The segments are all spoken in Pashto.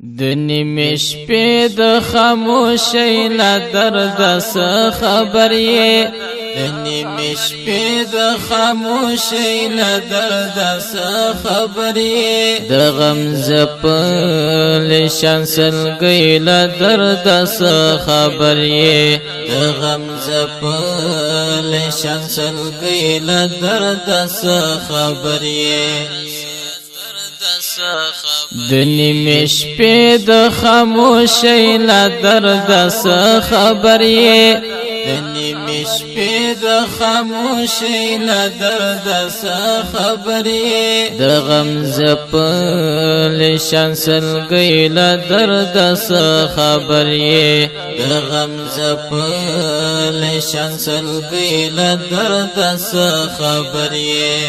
د نیمې شپې د خاموشۍ له درده څه خبر یې د نیمې شپې د خاموشۍ له درده څه خبر یې د غم ځپلې شانسلګۍ له درده څه خبر یې د غم ځپلې شانسلګۍ له درده څه خبر یې د نیمې شپې د خاموشۍ له درده څه خبر یې د نیمې شپې د خاموشۍ له درده څه خبر یې د غم ځپلې شانسلګۍ له درده څه خبر یې د غم ځپلې شانسلګۍ له درده څه خبر یې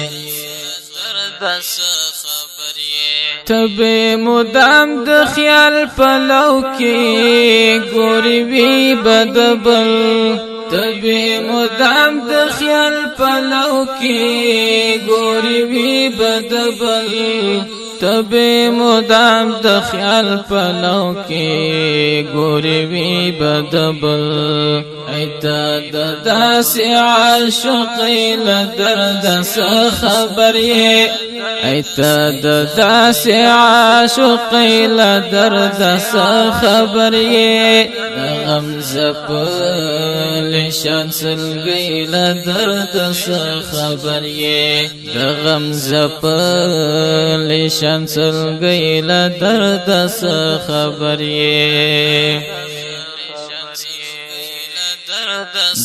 تبه مدام د خیال پلو کې ګوري وی بدبل تبه مدام د خیال پلو کې ګوري وی بدبل تبه مدام د خیال پلو کې ګوري وی بدبل ایتا د داسې عاشقۍ له درده څه خبر یې ایتا د داسې عاشقۍ له درده څه خبر یې د غم ځپلې شانسلګۍ له درده څه خبر یې د غم ځپلې شانسلګۍ له درده څه خبر یې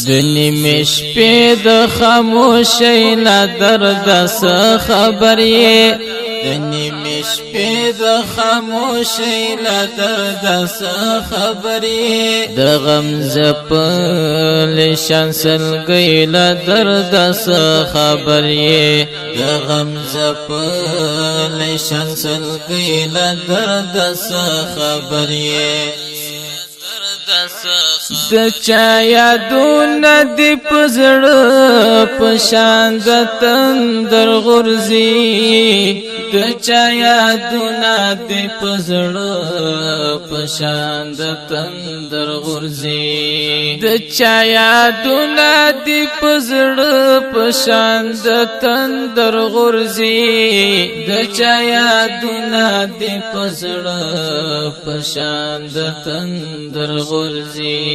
د نیمې شپې د خاموشۍ له درده څه خبر یې د نیمې شپې د خاموشۍ له درده څه خبر یې د غم ځپلې شانسلګۍ له درده څه خبر یې د غم ځپلې شانسلګۍ له درده څه خبر یې د چا یادونه دې په زړه په شان د تندر غورځي د چا یادونه دې په زړه په شان د تندر غورځي د چا یادونه دې په زړه په شان د تندر غورځي د چا یادونه دې په زړه په شان د تندر غورځي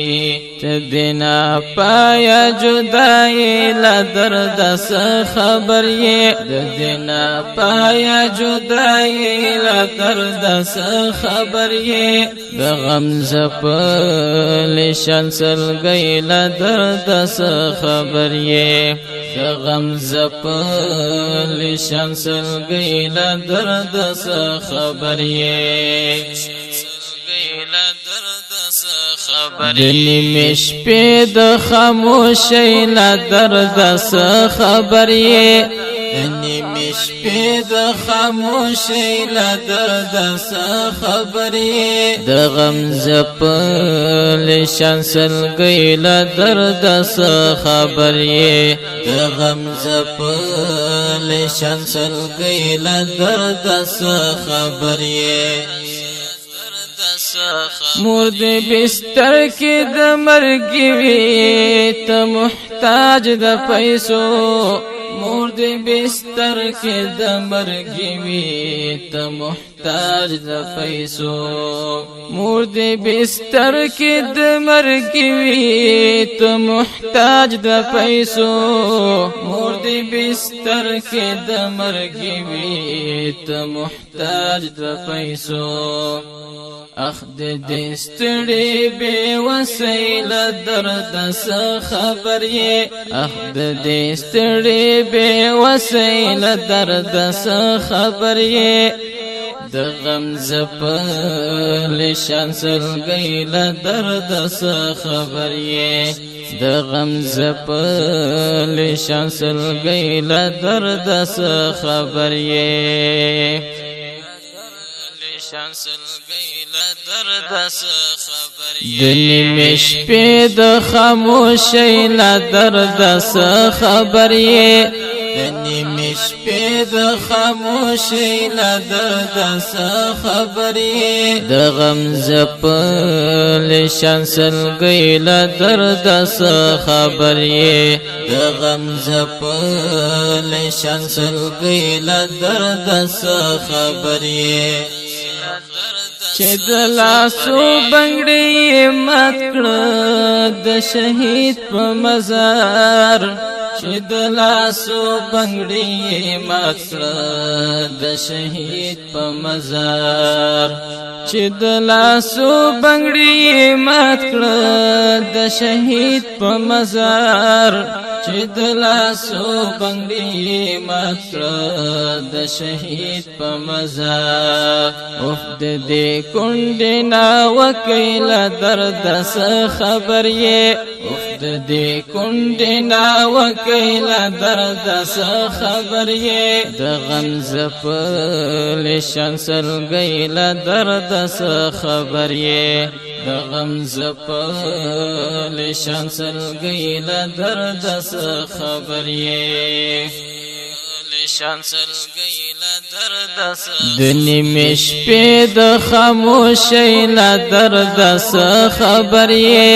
تدنا پایا جدائی لا درد څه خبر یې تدنا پایا جدائی لا درد څه خبر یې د غم ځپلې شانسلګۍ لا درد څه خبر یې د غم ځپلې شانسلګۍ لا درد څه خبر یې د نیمې شپې د خاموشۍ له درده څه خبر یې د نیمې شپې د خاموشۍ له درده څه خبر یې د غم ځپلې شانسلګۍ له درده څه خبر یې د غم ځپلې شانسلګۍ له درده څه خبر یې مور دې بستر کې د مرګ وي ته محتاج د پیسو مور دې بستر کې د مرګ وي ته محتاج د پیسو مور دې بستر کې د مرګ وي ته محتاج د پیسو مور دې بستر کې د مرګ وي ته محتاج د پیسو اخ دې ستړي بے وسیله درد څه خبر یې اخ دې ستړي بے وسیله درد څه خبر یې د غم ځپلې شانسلګۍ له درد څه خبر یې د غم ځپلې شانسلګۍ له درد څه خبر یې د نیمې شپې د خاموشۍ له درده څه خبر یې د نیمې شپې د خاموشۍ له درده څه خبرې د غم ځپلې شان سلګۍ له درده څه خبرې د غم ځپلې شان سلګۍ له درده څه خبرې چې د لاسو بنګړي مات کړه د شهید په مزار چې د لاسو بنګړي مات کړه د شهید په مزار چې د لاسو بنګړي مات کړه د شهید په مزار چې د لاسو بنګړي مات کړه د شهید په مزار اوف د دې کونډې نا وکیله درد څه خبر یې اوف د دې کونډې نا وکیله درد څه خبر یې د غم ځپلې شان سلګۍ له درد څه خبر یې د غم ځپلې شان سلګۍ له درد څه خبر یې شان سلګۍ له درد څه د نیمې شپې د خاموشۍ له درد څه خبر یې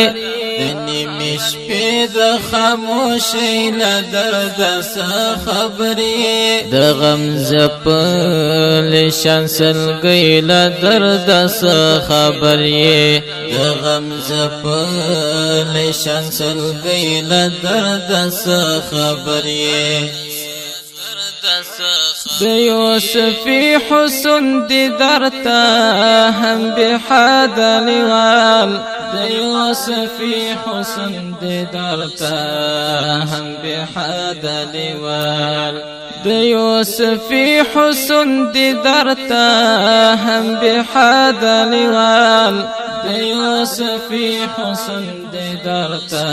د نیمې شپې د خاموشۍ له درد څه خبر یې د غم ځپلې شان سلګۍ له درد څه خبر یې د غم ځپلې شان سلګۍ له درد څه خبر یې د یوسفی حسن دیدار ته هم بحاد لیوال د یوسفی حسن دیدار ته هم بحاد لیوال د یوسفی حسن دیدار ته هم بحاد لیوال د یوسفی حسن دیدار ته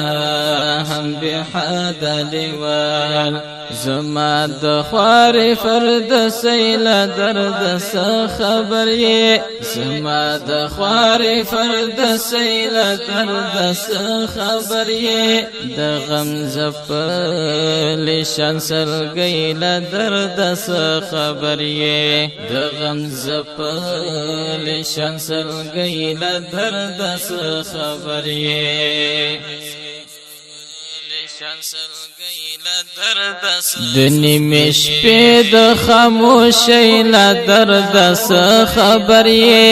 هم بحاد لیوال زما د خوار فرد سیل درد څه خبر یې زما د خوار فرد سیل درد څه خبر یې د غم ځپلې شان سلګۍ له درد څه خبر یې د غم ځپلې شان سلګۍ له درد څه خبر یې د نیمې شپې د خاموشۍ له درد څه خبر یې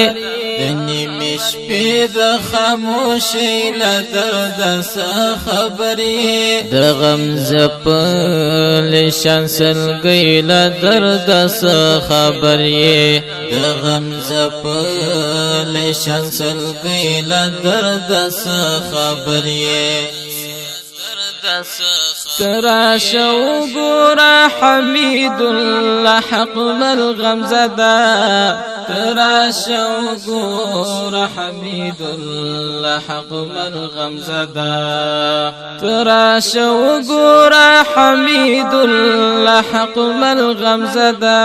د نیمې شپې د خاموشۍ له درد څه خبر یې د غم ځپلې شان سلګۍ له درد څه خبر یې د غم ځپلې شان سلګۍ له درد څه خبر یې تراشه وګوره حمید الله حق بالغم زدا تراشه وګوره حمید الله حق بالغم زدا تراشه وګوره حمید الله حق بالغم زدا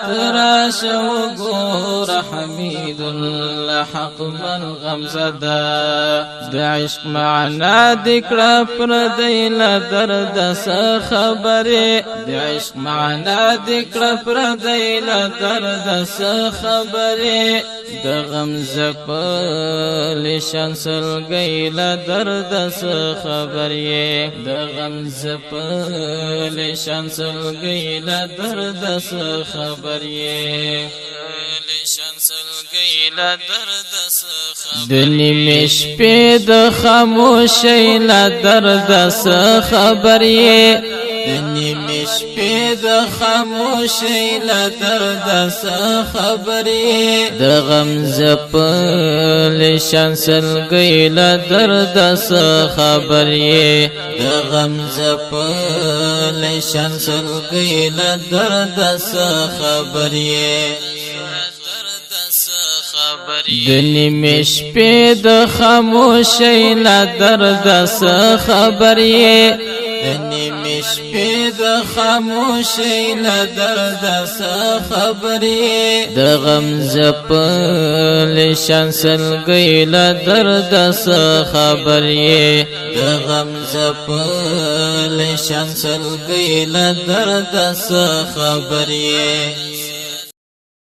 تراشه وګوره حمید الله حق بالغم زدا د عشق معنا ذکر پر دی له درد څه خبرې د عشق معنا ذکر پر دی له درد څه خبرې د غم ځپلې شان سلګۍ له درد څه خبرې د غم ځپلې شان سلګۍ له درد څه خبرې د نیمې شپې د خاموشۍ له درد څه خبر یې د نیمې شپې د خاموشۍ له درد څه خبر یې د غم ځپلې شان سلګۍ له درد څه خبر یې د غم ځپلې شان سلګۍ له درد څه خبر یې د نیمې شپې د خاموشۍ له درد څه خبر یې د نیمې مشپې د خاموشۍ له درده څه خبرې د غم ځپلې شان سلګۍ له درده څه خبرې د غم ځپلې شان سلګۍ له درده څه خبرې